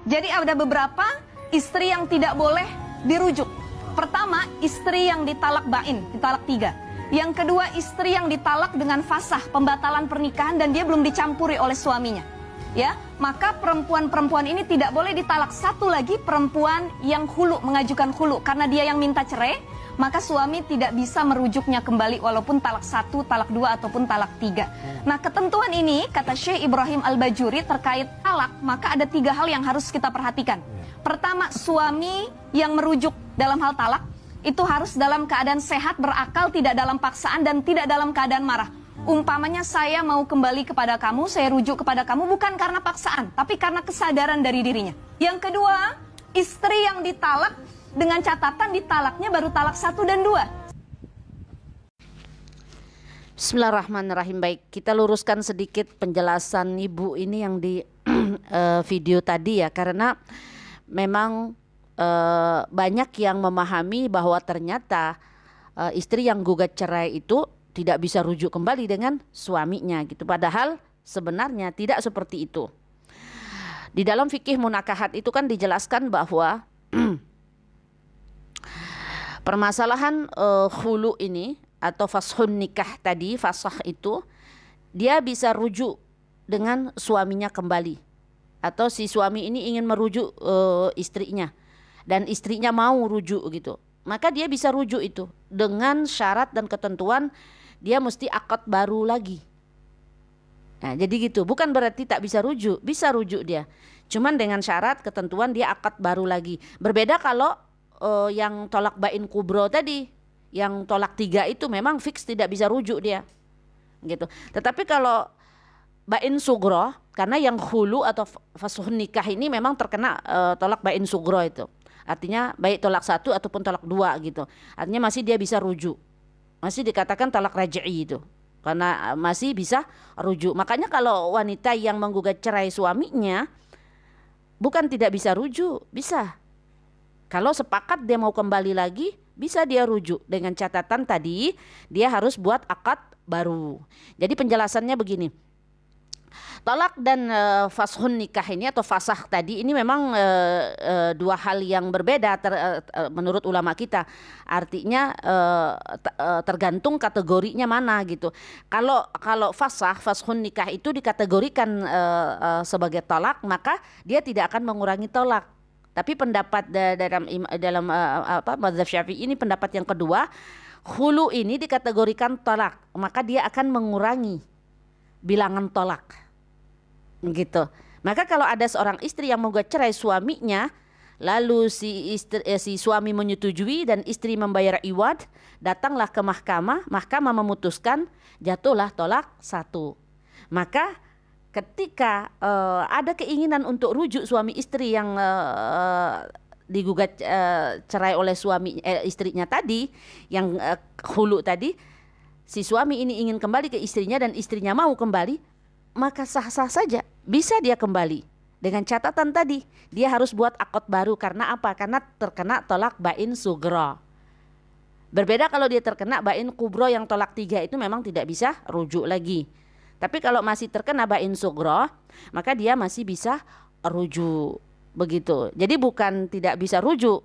Jadi ada beberapa istri yang tidak boleh dirujuk. Pertama, istri yang ditalak bain, ditalak 3. Yang kedua, istri yang ditalak dengan fasah, pembatalan pernikahan dan dia belum dicampuri oleh suaminya. Ya, maka perempuan-perempuan ini tidak boleh ditalak. Satu lagi, perempuan yang hulu, mengajukan hulu karena dia yang minta cerai, maka suami tidak bisa merujuknya kembali walaupun talak 1, talak 2 ataupun talak 3. Nah, ketentuan ini kata Syekh Ibrahim Al-Bajuri terkait talak, maka ada 3 hal yang harus kita perhatikan. Pertama, suami yang merujuk dalam hal talak itu harus dalam keadaan sehat, berakal, tidak dalam paksaan dan tidak dalam keadaan marah. Umpamanya saya mau kembali kepada kamu, saya rujuk kepada kamu bukan karena paksaan, tapi karena kesadaran dari dirinya. Yang kedua, istri yang ditalak dengan catatan ditalaknya baru talak 1 dan 2. Bismillahirrahmanirrahim. Baik, kita luruskan sedikit penjelasan ibu ini yang di video tadi ya, karena memang banyak yang memahami bahwa ternyata istri yang gugat cerai itu tidak bisa rujuk kembali dengan suaminya gitu. Padahal sebenarnya tidak seperti itu. Di dalam fikih munakahat itu kan dijelaskan bahwa permasalahan khulu ini atau fashun nikah tadi, fasah itu dia bisa rujuk dengan suaminya kembali. Atau si suami ini ingin merujuk istrinya dan istrinya mau rujuk gitu. Maka dia bisa rujuk itu dengan syarat dan ketentuan dia mesti akad baru lagi. Nah, jadi gitu. Bukan berarti tak bisa rujuk dia. Cuman dengan syarat ketentuan dia akad baru lagi. Berbeda kalau yang tolak bain kubro tadi, yang tolak 3 itu memang fix tidak bisa rujuk dia. Gitu. Tetapi kalau bain sugro, karena yang hulu atau fasuhun nikah ini memang terkena tolak bain sugro itu. Artinya baik tolak 1 ataupun tolak 2 gitu. Artinya masih dia bisa rujuk. Masih dikatakan talak raj'i itu. Karena masih bisa rujuk. Makanya kalau wanita yang menggugat cerai suaminya bukan tidak bisa rujuk, bisa. Kalau sepakat dia mau kembali lagi, bisa dia rujuk. Dengan catatan tadi dia harus buat akad baru. Jadi penjelasannya begini. Tolak dan fashun nikah ini atau fasah tadi ini memang 2 hal yang berbeda menurut ulama kita. Artinya tergantung kategorinya mana gitu. Kalau fashun nikah itu dikategorikan sebagai tolak, maka dia tidak akan mengurangi tolak. Tapi pendapat dalam mazhab Syafi'i ini pendapat yang kedua, khulu ini dikategorikan tolak, maka dia akan mengurangi bilangan tolak. Gitu. Maka kalau ada seorang istri yang menggugat cerai suaminya, lalu si suami menyetujui dan istri membayar iwad, datanglah ke mahkamah memutuskan jatuhlah tolak 1. Maka ketika ada keinginan untuk rujuk suami istri yang digugat cerai oleh istrinya tadi, yang hulu tadi, si suami ini ingin kembali ke istrinya dan istrinya mau kembali, maka sah-sah saja bisa dia kembali. Dengan catatan tadi dia harus buat akad baru. Karena apa? Karena terkena tolak bain sugro. Berbeda kalau dia terkena bain kubro yang tolak 3 itu memang tidak bisa rujuk lagi. Tapi kalau masih terkena bain sugro, maka dia masih bisa rujuk. Begitu. Jadi bukan tidak bisa rujuk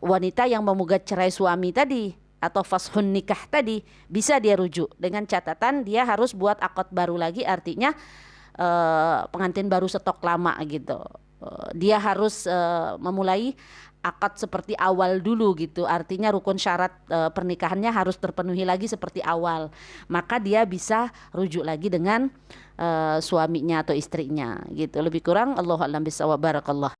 wanita yang menggugat cerai suami tadi atau fashun nikah tadi, bisa dia rujuk dengan catatan dia harus buat akad baru lagi. Artinya pengantin baru stok lama gitu. Dia harus memulai akad seperti awal dulu gitu. Artinya rukun syarat pernikahannya harus terpenuhi lagi seperti awal. Maka dia bisa rujuk lagi dengan suaminya atau istrinya gitu. Lebih kurang Allahu a'lam bishawab. Barakallah.